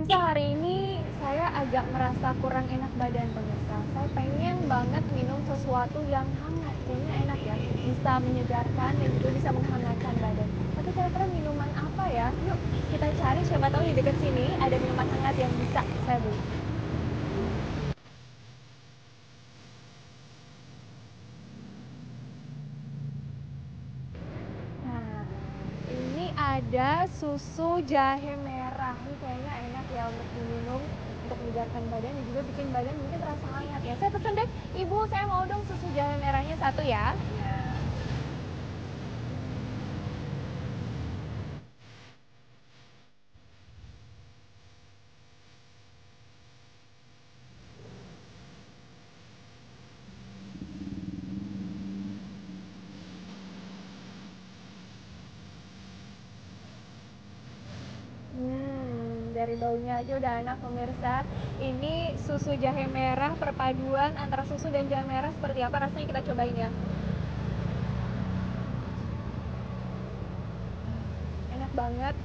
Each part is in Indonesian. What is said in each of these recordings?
Pemirsa, hari ini saya agak merasa kurang enak badan pemirsa. Saya pengen banget minum sesuatu yang hangat, kayaknya enak ya. Bisa menyegarkan dan juga bisa menghangatkan badan. Tapi kira-kira minuman apa ya? Yuk kita cari, siapa tahu di dekat sini ada minuman hangat yang bisa saya beli. Nah, ini ada susu jahe merah. Ini kayaknya enak ya untuk diminum, untuk menyegarkan badan dan juga bikin badan mungkin terasa hangat ya. Saya pesen deh, Ibu, saya mau dong susu jahe merahnya satu ya. Dari baunya aja udah enak pemirsa. Ini susu jahe merah, perpaduan antara susu dan jahe merah seperti apa rasanya, kita cobain ya. Enak banget,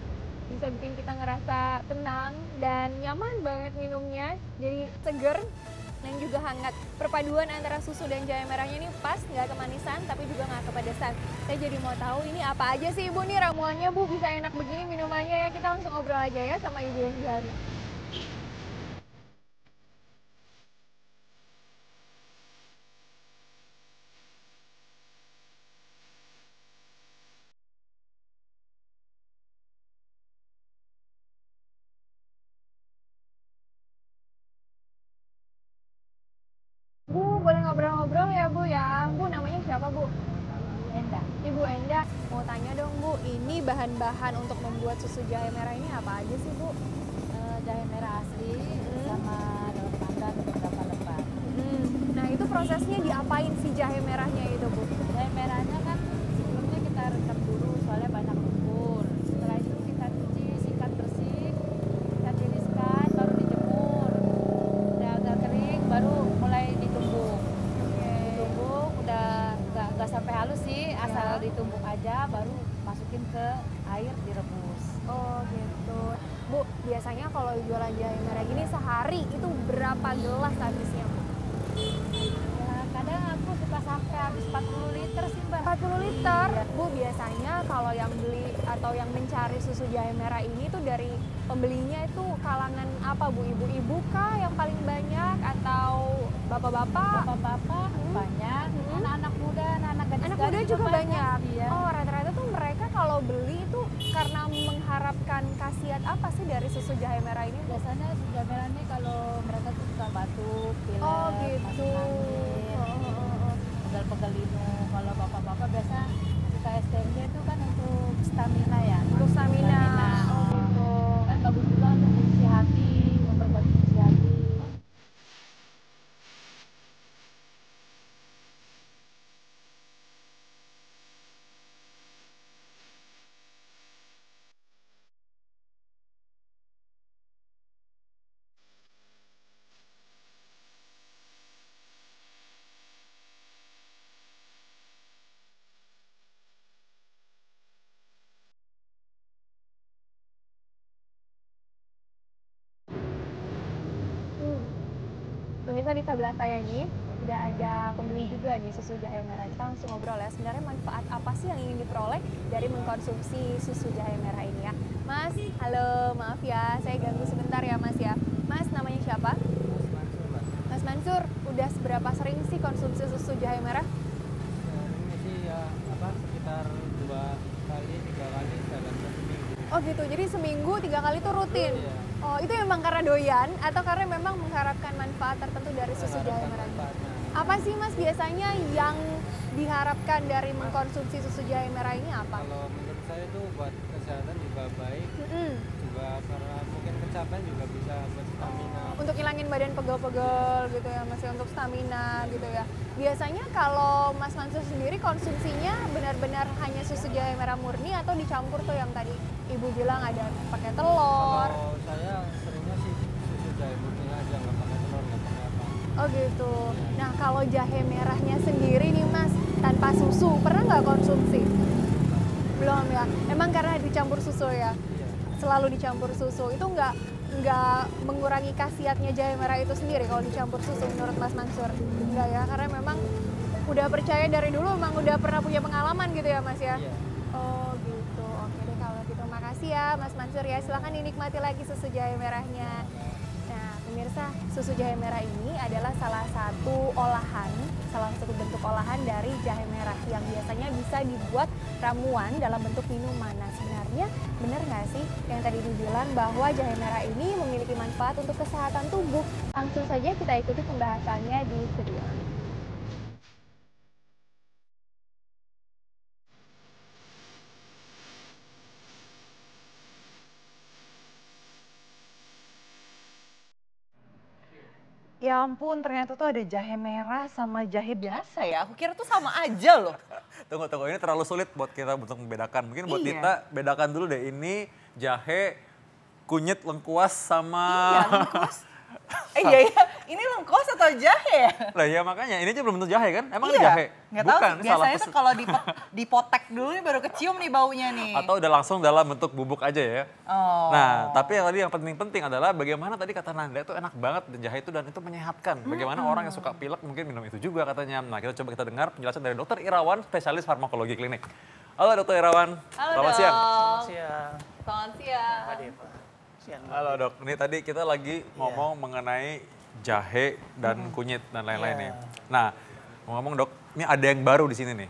bisa bikin kita ngerasa tenang dan nyaman banget minumnya, jadi seger dan juga hangat. Perpaduan antara susu dan jahe merahnya ini pas, nggak kemanisan tapi juga nggak kepedesan. Saya jadi mau tahu ini apa aja sih Ibu nih ramuannya, Bu, bisa enak begini minumannya ya. Kita langsung ngobrol aja ya sama Ibu yang jual. Bu, boleh ngobrol-ngobrol ya Bu ya. Bu, namanya siapa Bu? Enda. Ibu Enda, mau tanya dong Bu, ini bahan-bahan untuk membuat susu jahe merah ini apa aja sih Bu? Jahe merah asli sama daun pandan beberapa lembar. Nah, itu prosesnya diapain si jahe merahnya itu Bu? Jahe merahnya kan sebelumnya kita rendam dulu soalnya banyak lumpur. Setelah itu kita cuci, sikat bersih, kita tiriskan, baru dijemur. Udah agak kering, baru mulai ditumbuk. Ditumbuk udah nggak sampai halus sih, asal ditumbuk aja, baru masukin ke air direbus. Oh gitu. Bu, biasanya kalau jualan jahe merah gini sehari itu berapa gelas habisnya Bu? Ya, kadang aku suka sampai habis 40 liter sih Mbak. 40 liter? Iya. Bu, biasanya kalau yang beli atau yang mencari susu jahe merah ini tuh dari pembelinya itu kalangan apa Bu? Ibu-ibu kah yang paling banyak atau bapak-bapak? Bapak-bapak banyak, anak-anak muda, anak gadis Anak muda juga banyak. Iya. Oh, rata-rata tuh mereka kalau beli itu karena mengharapkan khasiat apa sih dari susu jahe merah ini? Biasanya sudah merah nih kalau mereka tuh suka batuk, pilek, Oh gitu. masuk angin, pegal-pegal linu. Kalau bapak-bapak biasa suka STMJ itu kan untuk stamina ya. Untuk stamina. Oh gitu. Kan bagus juga untuk fungsi hati, memperkuat fungsi hati. Pemirsa, di sebelah saya ini udah ada pembeli juga nih susu jahe merah. Kita langsung ngobrol ya. Sebenarnya manfaat apa sih yang ingin diperoleh dari mengkonsumsi susu jahe merah ini ya? Mas, halo, maaf ya, saya ganggu sebentar ya Mas ya. Mas, namanya siapa? Mas Mansur, udah seberapa sering sih konsumsi susu jahe merah? Ini sih ya sekitar 2 kali 3 kali dalam seminggu. Oh gitu, jadi seminggu 3 kali tuh rutin? Iya. Oh, itu memang karena doyan atau karena memang mengharapkan manfaat tertentu dari susu jahe merah ini? Manfaatnya. Apa sih Mas biasanya yang diharapkan dari mengkonsumsi susu jahe merah ini apa? Kalau menurut saya itu buat kesehatan juga baik, juga karena mungkin kecapean juga bisa buat stamina. Untuk hilangin badan pegel-pegel gitu ya Mas, ya, untuk stamina gitu ya. Biasanya kalau Mas Mansur sendiri konsumsinya benar-benar hanya susu jahe merah murni atau dicampur tuh yang tadi Ibu bilang ada pakai telur? Kalau saya seringnya sih susu jahe murni aja, nggak pakai telur, nggak pakai apa. Oh gitu. Nah kalau jahe merahnya sendiri nih Mas, tanpa susu, pernah nggak konsumsi? Belum ya? Emang karena dicampur susu ya? Iya. selalu dicampur susu itu nggak mengurangi khasiatnya jahe merah itu sendiri kalau dicampur susu menurut Mas Mansur? Enggak ya, karena memang udah percaya dari dulu, emang udah pernah punya pengalaman gitu ya Mas ya? Iya. Oh gitu, oke deh kalau gitu. Makasih ya Mas Mansur ya, silahkan dinikmati lagi susu jahe merahnya. Nah pemirsa, susu jahe merah ini adalah salah satu bentuk olahan dari jahe merah yang biasanya bisa dibuat ramuan dalam bentuk minuman. Nah sebenarnya benar nggak sih yang tadi dibilang bahwa jahe merah ini memiliki manfaat untuk kesehatan tubuh? Langsung saja kita ikuti pembahasannya di studio. Ya ampun, ternyata tuh ada jahe merah sama jahe biasa ya. Aku kira tuh sama aja loh. Tunggu, ini terlalu sulit buat kita untuk membedakan. Mungkin buat Iya. kita bedakan dulu deh, ini jahe, kunyit, lengkuas sama... Iya, lengkuas. Iya, ini lengkuas atau jahe? Lah ya makanya, ini aja belum tentu jahe kan? Emang ini Iya. jahe? Nggak tahu, Bukan, ini biasanya salah tuh kalau dipotek dulu nih baru kecium nih baunya nih. Atau udah langsung dalam bentuk bubuk aja ya. Oh. Nah, tapi yang tadi yang penting adalah bagaimana tadi kata Nanda itu enak banget jahe itu dan itu menyehatkan. Bagaimana orang yang suka pilek mungkin minum itu juga katanya. Nah, kita coba dengar penjelasan dari Dr. Irawan, spesialis farmakologi klinik. Halo Dr. Irawan. Halo Selamat dok. siang. Siang. Selamat siang. Siang. Halo dok, ini tadi kita lagi ngomong mengenai jahe dan kunyit dan lain-lain nih. Nah, ngomong dok, ini ada yang baru di sini nih.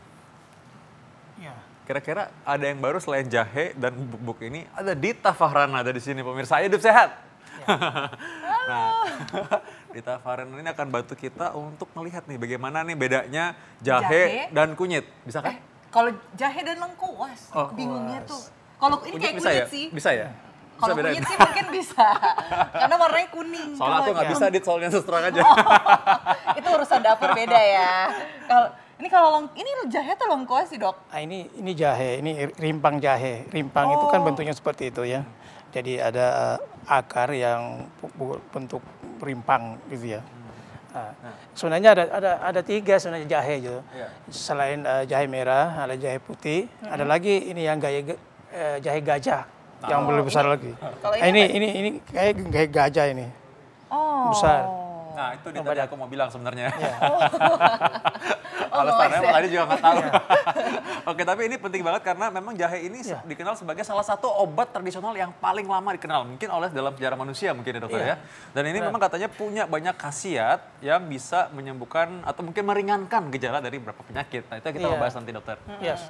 Iya. Kira-kira ada yang baru selain jahe dan bubuk ini, ada Dita Fahrana ada di sini pemirsa Hidup Sehat. Nah, Dita Fahrana ini akan bantu kita untuk melihat nih bagaimana nih bedanya jahe dan kunyit. Bisa kan? Kalau jahe dan lengkuas, Oh, bingungnya tuh. Kalau ini kayak bisa kunyit ya? sih. Bisa ya? Kalau Bisa bedain? kunyit sih mungkin bisa. Karena warnanya kuning. Soalnya aku nggak bisa dit, soalnya terus terang aja. Itu urusan dapur beda ya. Kalau ini jahe atau lengkuas sih dok? Ah, ini jahe, ini rimpang jahe. Rimpang itu kan bentuknya seperti itu ya. Jadi ada akar yang bentuk rimpang gitu ya. Nah, sebenarnya ada tiga sebenarnya jahe gitu. Iya. Selain jahe merah, ada jahe putih, ada lagi ini yang jahe gajah yang lebih besar lagi. Kalau Ah, ini kayak jahe gajah ini. Oh. Besar. Nah, itu dia tadi aku mau bilang sebenarnya. Oh, Alasannya ngeles ya? tadi juga nggak tahu. Oke, tapi ini penting banget karena memang jahe ini dikenal sebagai salah satu obat tradisional yang paling lama dikenal. Mungkin oleh dalam sejarah manusia mungkin ya dokter ya. Dan ini memang katanya punya banyak khasiat yang bisa menyembuhkan atau mungkin meringankan gejala dari beberapa penyakit. Nah, itu yang kita mau bahas nanti dokter. Yes.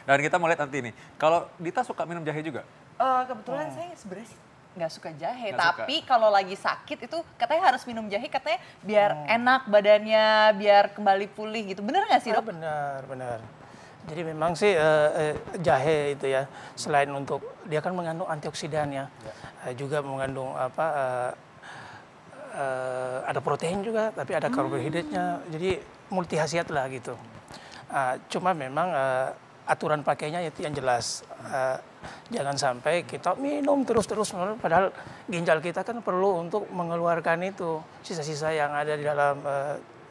Dan kita mau lihat nanti ini. Kalau Dita suka minum jahe juga? Kebetulan saya sebenarnya sih nggak suka jahe, Nggak tapi kalau lagi sakit itu katanya harus minum jahe, katanya biar enak badannya, biar kembali pulih gitu. Bener nggak sih dok? Benar. Jadi memang sih jahe itu ya, selain untuk dia kan mengandung antioksidan ya, juga mengandung ada protein juga, tapi ada karbohidratnya, jadi multi khasiat lah gitu. Cuma memang aturan pakainya itu yang jelas. Jangan sampai kita minum terus-terus, padahal ginjal kita kan perlu untuk mengeluarkan itu sisa-sisa yang ada di dalam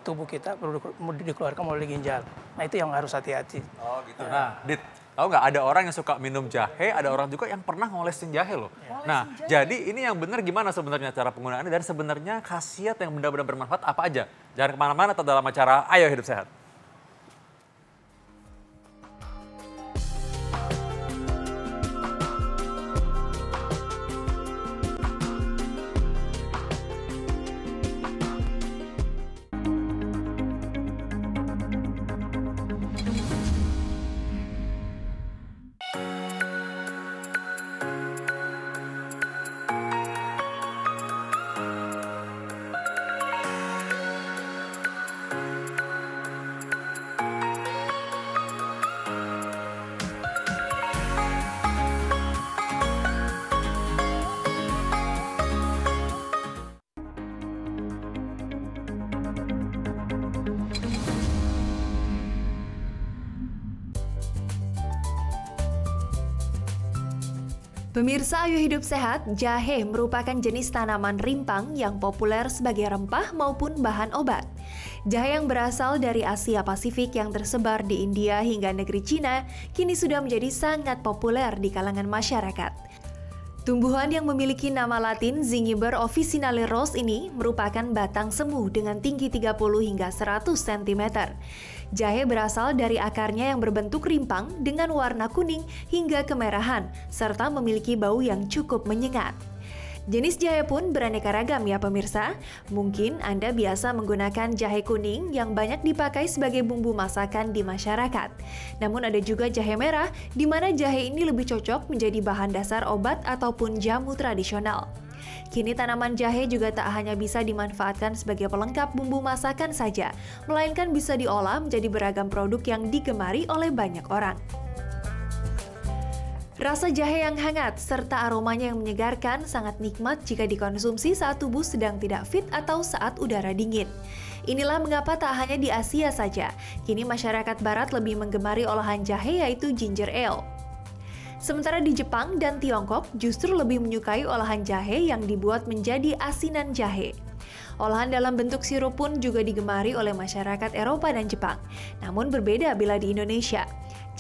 tubuh kita perlu dikeluarkan melalui ginjal. Nah itu yang harus hati-hati. Oh gitu. Nah, Dit, tahu nggak ada orang yang suka minum jahe, ada orang juga yang pernah ngolesin jahe loh. Nah, jadi ini yang benar gimana sebenarnya cara penggunaannya dan sebenarnya khasiat yang benar-benar bermanfaat apa aja? Jangan kemana-mana atau dalam acara Ayo Hidup Sehat. Pemirsa Ayo Hidup Sehat, jahe merupakan jenis tanaman rimpang yang populer sebagai rempah maupun bahan obat. Jahe yang berasal dari Asia Pasifik yang tersebar di India hingga negeri Cina, kini sudah menjadi sangat populer di kalangan masyarakat. Tumbuhan yang memiliki nama latin Zingiber officinale-Ross ini merupakan batang semu dengan tinggi 30 hingga 100 cm. Jahe berasal dari akarnya yang berbentuk rimpang dengan warna kuning hingga kemerahan, serta memiliki bau yang cukup menyengat. Jenis jahe pun beraneka ragam ya pemirsa. Mungkin Anda biasa menggunakan jahe kuning yang banyak dipakai sebagai bumbu masakan di masyarakat. Namun ada juga jahe merah, di mana jahe ini lebih cocok menjadi bahan dasar obat ataupun jamu tradisional. Kini tanaman jahe juga tak hanya bisa dimanfaatkan sebagai pelengkap bumbu masakan saja, melainkan bisa diolah menjadi beragam produk yang digemari oleh banyak orang. Rasa jahe yang hangat serta aromanya yang menyegarkan sangat nikmat jika dikonsumsi saat tubuh sedang tidak fit atau saat udara dingin. Inilah mengapa tak hanya di Asia saja, kini masyarakat barat lebih menggemari olahan jahe yaitu ginger ale. Sementara di Jepang dan Tiongkok justru lebih menyukai olahan jahe yang dibuat menjadi asinan jahe. Olahan dalam bentuk sirup pun juga digemari oleh masyarakat Eropa dan Jepang, namun berbeda bila di Indonesia.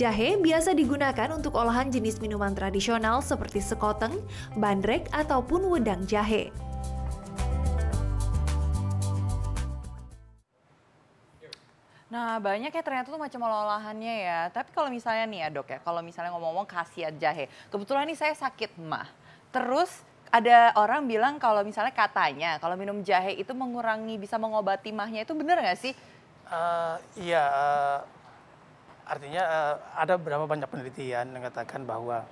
Jahe biasa digunakan untuk olahan jenis minuman tradisional seperti sekoteng, bandrek, ataupun wedang jahe. Nah, banyak ya ternyata tuh macam olahannya ya. Tapi kalau misalnya nih ya dok ya, kalau misalnya ngomong-ngomong khasiat jahe. Kebetulan nih saya sakit mah. Terus ada orang bilang kalau misalnya katanya kalau minum jahe itu bisa mengobati mahnya, itu benar nggak sih? Iya, artinya ada beberapa banyak penelitian yang mengatakan bahwa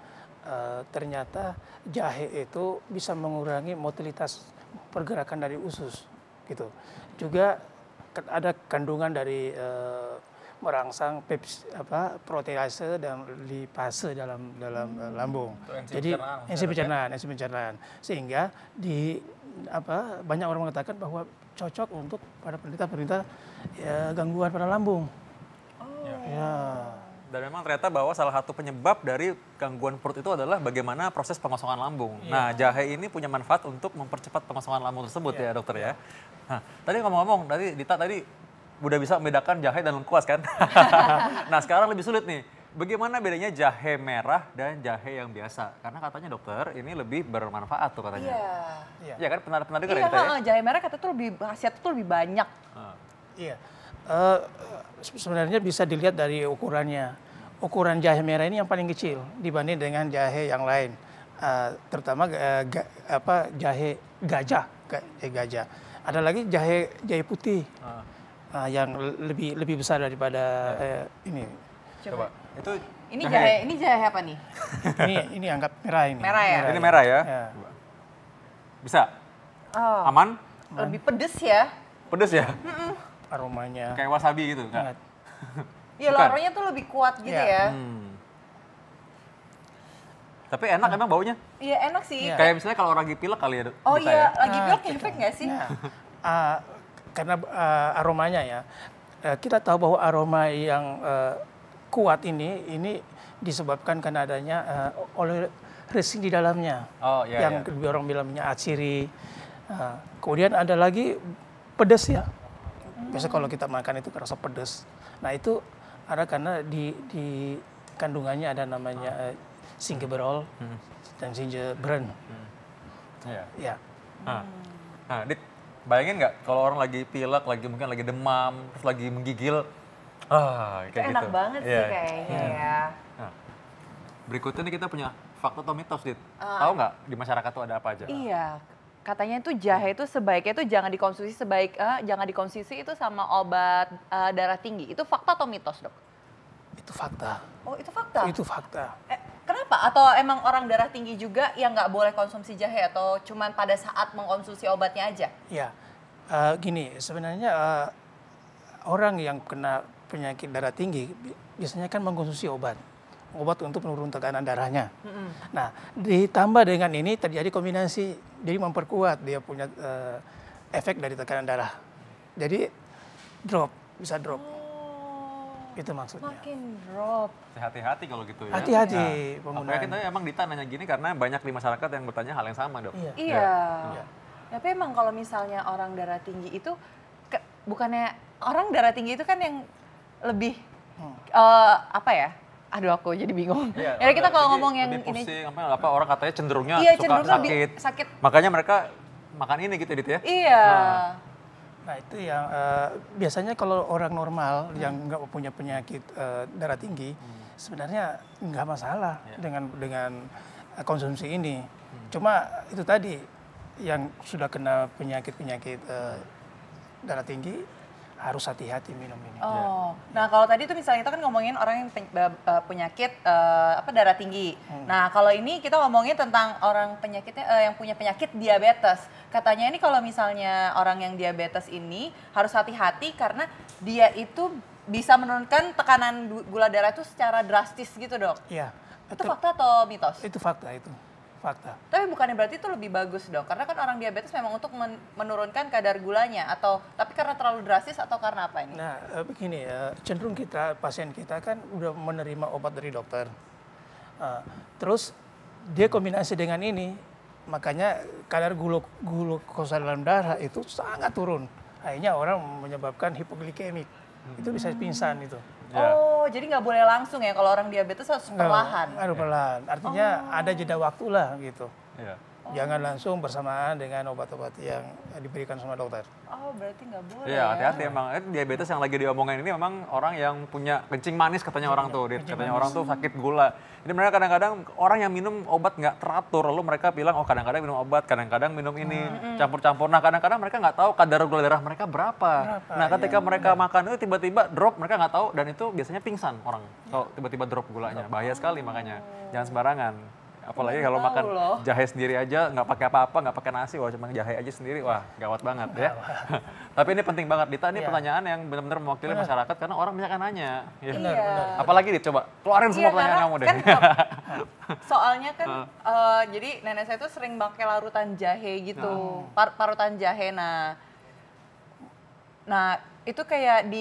ternyata jahe itu bisa mengurangi motilitas pergerakan dari usus, gitu. Juga ada kandungan dari merangsang protease dan lipase dalam lambung. Jadi enzim pencernaan, sehingga banyak orang mengatakan bahwa cocok untuk para penderita gangguan pada lambung. Ya. Dan memang ternyata bahwa salah satu penyebab dari gangguan perut itu adalah bagaimana proses pengosongan lambung. Nah, jahe ini punya manfaat untuk mempercepat pengosongan lambung tersebut ya dokter ya. Nah, tadi ngomong-ngomong, Dita tadi udah bisa membedakan jahe dan lengkuas kan? Nah, sekarang lebih sulit nih. Bagaimana bedanya jahe merah dan jahe yang biasa? Karena katanya dokter ini lebih bermanfaat tuh katanya. Iya. Iya kan, pernah dengar ya kita ya? Jahe merah katanya tuh khasiatnya tuh lebih banyak. Iya. Sebenarnya bisa dilihat dari ukurannya. Ukuran jahe merah ini yang paling kecil dibanding dengan jahe yang lain. Terutama jahe gajah. Ada lagi jahe putih yang lebih besar daripada ini. Coba. Ini jahe apa nih? ini anggap merah ini. Merah ya? Ini merah ya? Bisa? Aman? Lebih pedes ya? Pedes ya? Aromanya. Kayak wasabi gitu? Iya, aromanya tuh lebih kuat gitu ya. Tapi enak emang baunya? Iya enak sih. Kayak misalnya kalau lagi pilek kali ya? Oh iya, lagi pilek efek nggak sih? Karena aromanya ya, kita tahu bahwa aroma yang kuat ini disebabkan karena adanya oleh resin di dalamnya. Yang orang bilangnya atsiri. Kemudian ada lagi pedas ya. Biasa kalau kita makan itu kerasa pedas. Nah itu ada karena di kandungannya ada namanya gingeberol dan gingerbread. Ya. Nah, Dit, bayangin nggak kalau orang lagi pilek, mungkin lagi demam, terus lagi menggigil, kayak enak gitu. banget sih kayaknya ya. Nah, berikutnya nih kita punya fakta atau mitos, Dit. Tahu nggak di masyarakat tuh ada apa aja? Iya. Katanya itu jahe itu sebaiknya itu jangan dikonsumsi itu sama obat darah tinggi. Itu fakta atau mitos, Dok? Itu fakta. Oh, itu fakta? Itu fakta. Kenapa? Atau emang orang darah tinggi juga yang nggak boleh konsumsi jahe atau cuman pada saat mengkonsumsi obatnya aja? Ya, gini sebenarnya orang yang kena penyakit darah tinggi biasanya kan mengkonsumsi obat untuk menurunkan tekanan darahnya. Nah, ditambah dengan ini terjadi kombinasi, jadi memperkuat dia punya efek dari tekanan darah. Jadi bisa drop. Itu maksudnya. Makin drop. Hati-hati kalau gitu ya. Hati-hati penggunaan. Apalagi kita emang Dita nanya gini karena banyak di masyarakat yang bertanya hal yang sama, Dok. Iya. Tapi emang kalau misalnya orang darah tinggi itu, bukannya orang darah tinggi itu kan yang lebih Aduh aku jadi bingung. Iya, Ya kita kalau jadi ngomong yang lebih ini, pusing, apa orang katanya cenderungnya iya suka cenderung lebih sakit. sakit. Makanya mereka makan ini gitu Dit ya. Iya. Nah itu yang biasanya kalau orang normal yang nggak punya penyakit darah tinggi, sebenarnya nggak masalah dengan konsumsi ini. Cuma itu tadi yang sudah kena penyakit darah tinggi harus hati-hati minum ini. Oh, nah kalau tadi tuh misalnya kita kan ngomongin orang yang penyakit darah tinggi. Nah kalau ini kita ngomongin tentang orang penyakitnya yang punya penyakit diabetes. Katanya ini kalau misalnya orang yang diabetes ini harus hati-hati karena dia itu bisa menurunkan tekanan gula darah itu secara drastis gitu dok. Iya. Itu fakta atau mitos? Itu fakta itu. Fakta. Tapi bukannya berarti itu lebih bagus dong, karena kan orang diabetes memang untuk menurunkan kadar gulanya, atau tapi karena terlalu drastis atau karena apa ini? Nah begini cenderung pasien kita kan udah menerima obat dari dokter, terus dia kombinasi dengan ini, makanya kadar glukosa dalam darah itu sangat turun, akhirnya orang menyebabkan hipoglikemik, itu bisa pingsan itu. Oh, jadi nggak boleh langsung ya kalau orang diabetes harus perlahan. Harus perlahan. Artinya ada jeda waktu lah gitu. Iya. Jangan langsung bersamaan dengan obat-obat yang diberikan sama dokter. Oh, berarti nggak boleh. Iya, hati-hati emang. Diabetes yang lagi diomongin ini memang orang yang punya kencing manis katanya orang tuh. Katanya orang tuh sakit gula. Jadi mereka kadang-kadang orang yang minum obat nggak teratur. Lalu mereka bilang, oh kadang-kadang minum obat, kadang-kadang minum ini. Campur-campur. Nah kadang-kadang mereka nggak tahu kadar gula darah mereka berapa. Nah ketika mereka makan itu tiba-tiba drop, mereka nggak tahu. Dan itu biasanya pingsan orang. Kalau tiba-tiba drop gulanya. Bahaya sekali makanya. Jangan sembarangan. Apalagi kalau makan jahe sendiri aja, nggak pakai apa-apa, nggak pakai nasi, wah cuma jahe aja sendiri, wah gawat banget ya. Tapi ini penting banget, Dita, ini pertanyaan yang benar-benar mewakili masyarakat karena orang banyak yang nanya. Ya. Iya. Apalagi Dit, coba keluarin semua pertanyaan kamu deh. Kan, soalnya kan, jadi nenek saya tuh sering pakai larutan jahe gitu, parutan jahe. Nah itu kayak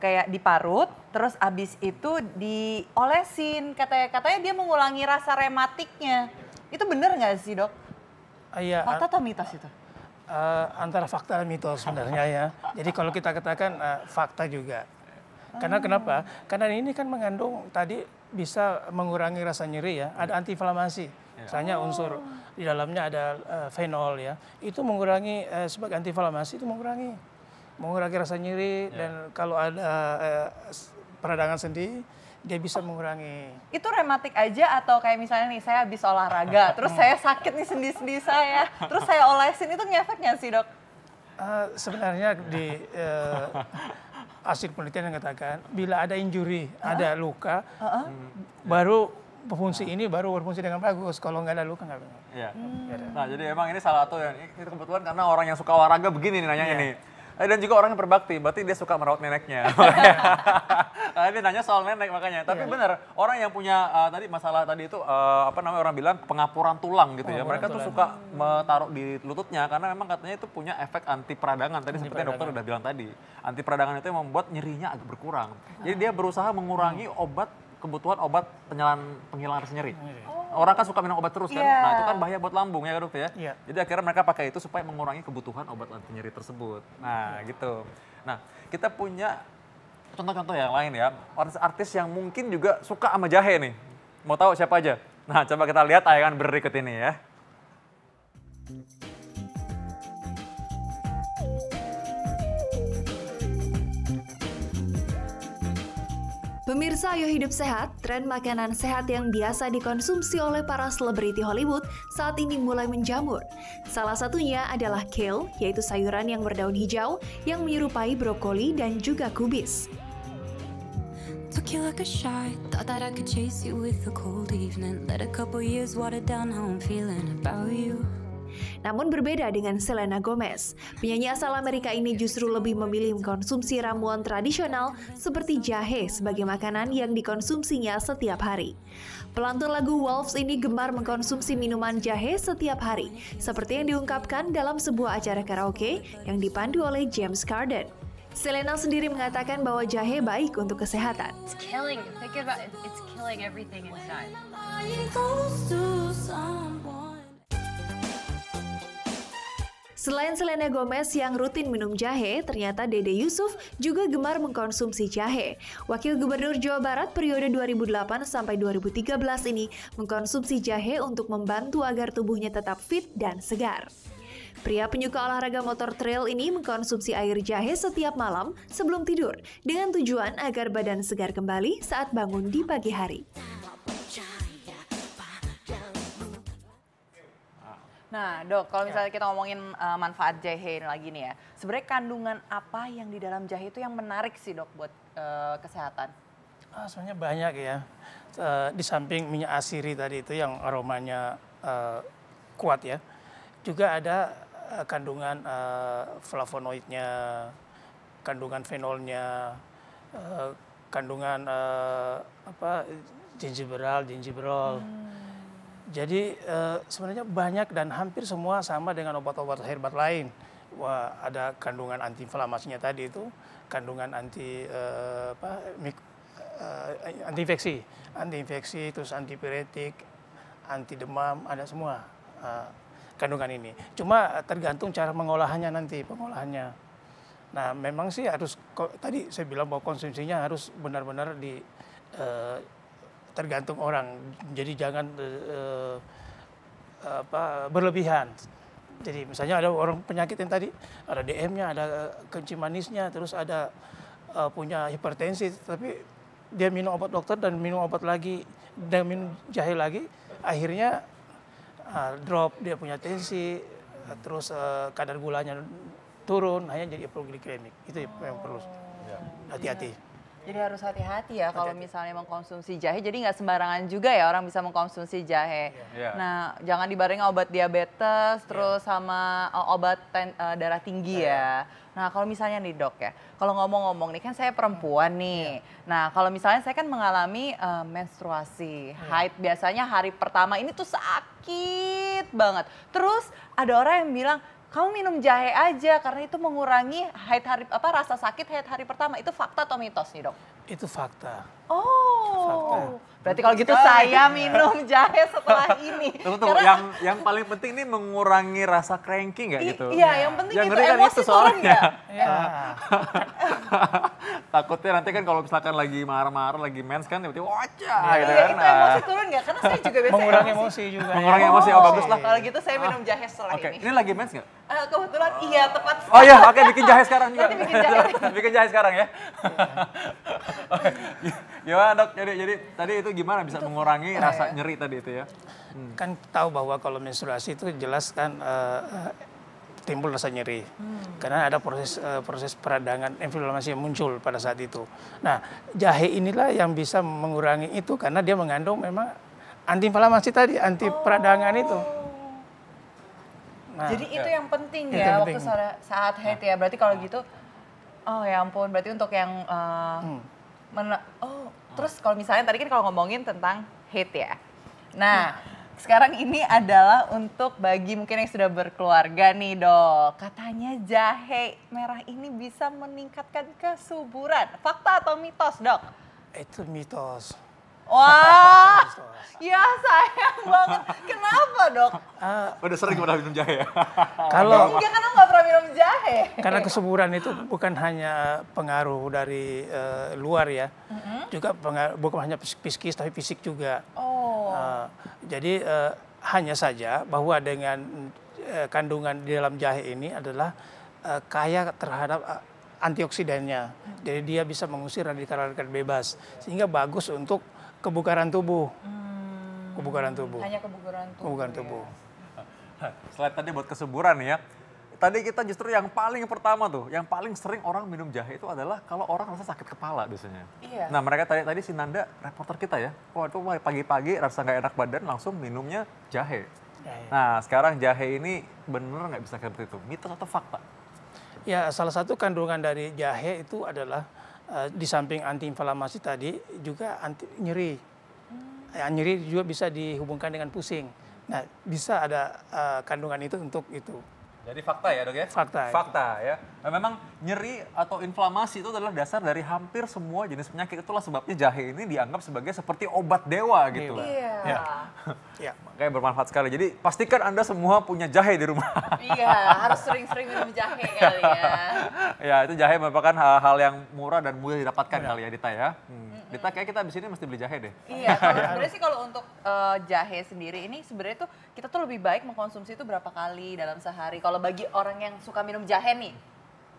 kayak diparut, terus abis itu diolesin, katanya dia mengulangi rasa rematiknya. Itu bener nggak sih dok? Iya. Fakta atau mitos itu? Antara fakta dan mitos sebenarnya ya. Jadi kalau kita katakan fakta juga. Karena kenapa? Karena ini kan mengandung tadi bisa mengurangi rasa nyeri ya. Ada antiinflamasi. Misalnya unsur di dalamnya ada fenol ya. Itu mengurangi sebagai antiinflamasi itu mengurangi rasa nyeri dan kalau ada peradangan sendi dia bisa mengurangi. Itu rematik aja atau kayak misalnya nih saya habis olahraga terus saya sakit nih sendi-sendi saya terus saya olesin itu ngefek nggak sih dok? Sebenarnya di hasil penelitian yang mengatakan bila ada injury, ada luka, baru fungsi ini baru berfungsi dengan bagus. Kalau nggak ada luka nggak. Iya. Nah jadi emang ini salah satu yang itu kebetulan karena orang yang suka olahraga begini nih nanyanya nih. Dan juga orang yang berbakti, berarti dia suka merawat neneknya. Dia nanya soal nenek makanya. Tapi benar, orang yang punya tadi masalah tadi itu orang bilang pengapuran tulang gitu ya. Mereka tuh suka taruh di lututnya karena memang katanya itu punya efek anti peradangan. Tadi seperti dokter udah bilang tadi. Anti peradangan itu yang membuat nyerinya agak berkurang. Jadi dia berusaha mengurangi kebutuhan obat penghilangan rasa nyeri. Orang kan suka minum obat terus kan, nah itu kan bahaya buat lambung ya dok ya. Jadi akhirnya mereka pakai itu supaya mengurangi kebutuhan obat anti nyeri tersebut. Nah gitu. Nah kita punya contoh-contoh yang lain ya, artis yang mungkin juga suka sama jahe nih. Mau tahu siapa aja? Nah coba kita lihat tayangan berikut ini ya. Pemirsa Ayo Hidup Sehat, tren makanan sehat yang biasa dikonsumsi oleh para selebriti Hollywood saat ini mulai menjamur. Salah satunya adalah kale, yaitu sayuran yang berdaun hijau yang menyerupai brokoli dan juga kubis. Took you like a shot, thought that I could chase you with a cold evening. Let a couple years water down how I'm feeling about you. Namun berbeda dengan Selena Gomez, penyanyi asal Amerika ini justru lebih memilih mengkonsumsi ramuan tradisional seperti jahe sebagai makanan yang dikonsumsinya setiap hari. Pelantun lagu Wolves ini gemar mengkonsumsi minuman jahe setiap hari, seperti yang diungkapkan dalam sebuah acara karaoke yang dipandu oleh James Corden. Selena sendiri mengatakan bahwa jahe baik untuk kesehatan. It's killing everything inside. Selain Selena Gomez yang rutin minum jahe, ternyata Dede Yusuf juga gemar mengkonsumsi jahe. Wakil Gubernur Jawa Barat periode 2008 sampai 2013 ini mengkonsumsi jahe untuk membantu agar tubuhnya tetap fit dan segar. Pria penyuka olahraga motor trail ini mengkonsumsi air jahe setiap malam sebelum tidur dengan tujuan agar badan segar kembali saat bangun di pagi hari. Nah dok, kalau misalnya kita ngomongin manfaat jahe lagi nih ya, sebenarnya kandungan apa yang di dalam jahe itu yang menarik sih dok buat kesehatan? Sebenarnya banyak ya, di samping minyak asiri tadi itu yang aromanya kuat ya, juga ada kandungan flavonoidnya, kandungan fenolnya, kandungan gingerol. Jadi sebenarnya banyak dan hampir semua sama dengan obat-obat herbal lain. Wah, ada kandungan antiinflamasinya tadi itu, kandungan anti-infeksi, terus antipiretik, anti demam, ada semua kandungan ini. Cuma tergantung cara pengolahannya. Nah, memang sih harus tadi saya bilang bahwa konsumsinya harus benar-benar tergantung orang, jadi jangan berlebihan. Jadi misalnya ada orang penyakit yang tadi ada DM-nya, ada kencing manisnya, terus ada punya hipertensi, tapi dia minum obat dokter dan minum obat lagi dan minum jahe lagi, akhirnya drop, dia punya tensi, terus kadar gulanya turun, hanya jadi hipoglikemik. Itu yang perlu hati-hati. Jadi harus hati-hati ya kalau misalnya mengkonsumsi jahe. Jadi nggak sembarangan juga ya orang bisa mengkonsumsi jahe. Nah, jangan dibarengi obat diabetes, terus sama obat darah tinggi ya. Nah, kalau misalnya nih dok ya, kalau ngomong-ngomong nih kan saya perempuan nih. Nah, kalau misalnya saya kan mengalami menstruasi, haid biasanya hari pertama ini tuh sakit banget. Terus ada orang yang bilang, kamu minum jahe aja karena itu mengurangi rasa sakit haid hari pertama. Itu fakta atau mitos nih dok? Itu fakta. Oh, berarti kalau gitu saya minum jahe setelah ini. Tunggu, yang paling penting ini mengurangi rasa cranky nggak gitu? Iya, yang penting yang itu kan emosi turun nggak? Takutnya nanti kan kalau misalkan lagi marah-marah, lagi mens kan tiba-tiba wajah gitu Iya, kan. itu emosi turun nggak? Karena saya juga biasa Mengurangi emosi juga. Mengurangi emosi, bagus lah. Kalau gitu saya minum jahe setelah Oke, ini. ini lagi mens nggak? Kebetulan iya, tepat. Oh iya, oke, bikin jahe sekarang juga. Nanti bikin jahe. Bikin jahe sekarang ya. Gimana dok? Jadi tadi itu gimana bisa mengurangi rasa nyeri tadi itu ya? Kan tahu bahwa kalau menstruasi itu jelas kan timbul rasa nyeri. Karena ada proses peradangan inflamasi yang muncul pada saat itu. Nah, jahe inilah yang bisa mengurangi itu karena dia mengandung memang antiinflamasi tadi, anti peradangan itu. Nah, jadi itu yang penting itu ya yang waktu penting. saat haid ya. Berarti kalau gitu, oh ya ampun, berarti untuk yang terus kalau misalnya tadi kan kalau ngomongin tentang haid ya. Nah, sekarang ini adalah untuk bagi mungkin yang sudah berkeluarga nih dok. Katanya jahe merah ini bisa meningkatkan kesuburan. Fakta atau mitos dok? itu mitos. Wah, ya sayang banget. Kenapa dok? Udah sering pernah minum jahe ya? Kalau Enggak, karena nggak pernah minum jahe. karena kesuburan itu bukan hanya pengaruh dari luar ya, juga bukan hanya psikis tapi fisik juga. Jadi hanya saja bahwa dengan kandungan di dalam jahe ini adalah kaya terhadap antioksidannya. Jadi dia bisa mengusir radikal-radikal bebas sehingga bagus untuk kebugaran tubuh. Hanya kebugaran tubuh. Selain tadi buat kesuburan ya, tadi kita justru yang paling pertama tuh, yang paling sering orang minum jahe itu adalah kalau orang rasa sakit kepala biasanya. Iya. Nah mereka tadi si Nanda, reporter kita ya, itu pagi-pagi rasa nggak enak badan langsung minumnya jahe. Nah sekarang jahe ini bener nggak bisa seperti itu, mitos atau fakta? Ya, salah satu kandungan dari jahe itu adalah di samping antiinflamasi tadi juga anti nyeri. Nyeri juga bisa dihubungkan dengan pusing. Nah, bisa ada kandungan itu untuk itu. Jadi fakta ya dok ya? Fakta. Fakta ya. Nah, memang nyeri atau inflamasi itu adalah dasar dari hampir semua jenis penyakit. Itulah sebabnya jahe ini dianggap sebagai seperti obat dewa gitu. Iya. Ya. Ya. Kayak bermanfaat sekali. Jadi pastikan Anda semua punya jahe di rumah. Iya, harus sering-sering minum jahe kali ya. Ya, itu jahe merupakan hal yang murah dan mudah didapatkan kali ya, Dita ya. Dita, kayak kita abis ini mesti beli jahe deh. Iya, kalau sebenarnya sih kalau untuk jahe sendiri ini sebenarnya tuh kita tuh lebih baik mengkonsumsi itu berapa kali dalam sehari. Kalau bagi orang yang suka minum jahe nih,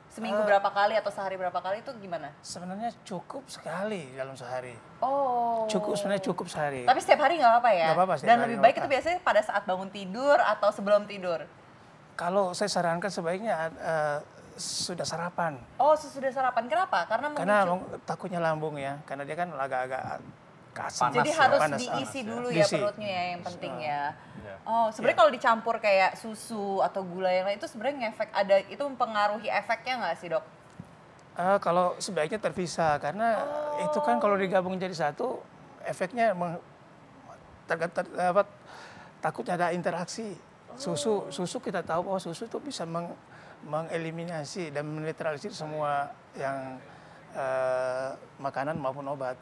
seminggu berapa kali atau sehari berapa kali itu gimana? Sebenarnya cukup sekali dalam sehari. Oh. Sebenarnya cukup sehari. Tapi setiap hari nggak apa-apa ya? Nggak apa-apa, setiap Dan hari lebih nggak baik itu apa-apa. biasanya pada saat bangun tidur atau sebelum tidur? Kalau saya sarankan sebaiknya sudah sarapan. Oh, sesudah sarapan. Kenapa? Karena Takutnya lambung ya, karena dia kan agak-agak kasar. Jadi Panas, harus panas, diisi panas, dulu ya Diisi. perutnya ya, yang penting ya. Iya. Oh, sebenarnya kalau dicampur kayak susu atau gula yang lain itu sebenarnya ngefek itu mempengaruhi efeknya nggak sih, Dok? Kalau sebaiknya terpisah, karena itu kan kalau digabung jadi satu, efeknya takutnya ada interaksi. Susu kita tahu bahwa susu itu bisa mengeliminasi dan menetralisir semua yang makanan maupun obat.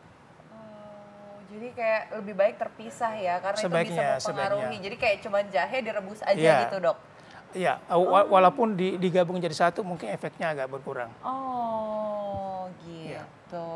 Jadi kayak lebih baik terpisah ya, karena itu bisa mempengaruhi. Sebaiknya. Jadi kayak cuma jahe direbus aja Iya. gitu, Dok? Iya, walaupun digabung jadi satu mungkin efeknya agak berkurang. Oh, gitu.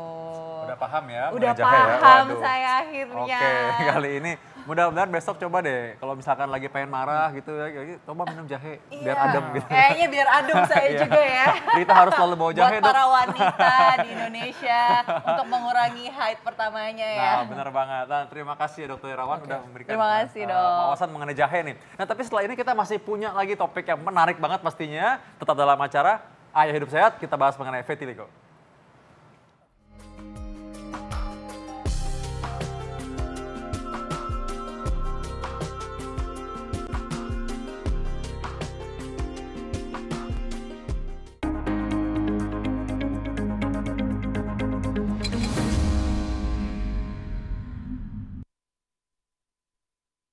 Udah paham ya? Udah mengenai jahe ya? paham Waduh. saya akhirnya. Oke, kali ini mudah-mudahan besok coba deh kalau misalkan lagi pengen marah gitu ya, coba minum jahe biar Iya. adem gitu. Kayaknya biar adem saya Iya. juga ya. Kita harus selalu bawa jahe, Buat Dok. para wanita di Indonesia untuk mengurangi haid pertamanya ya. Nah, benar banget. Nah, terima kasih ya Dr. Irawan udah memberikan Terima kasih, Dok. wawasan mengenai jahe nih. Nah, tapi setelah ini kita masih punya lagi topik yang menarik banget pastinya. Tetap dalam acara Ayah Hidup Sehat, kita bahas mengenai vitiligo.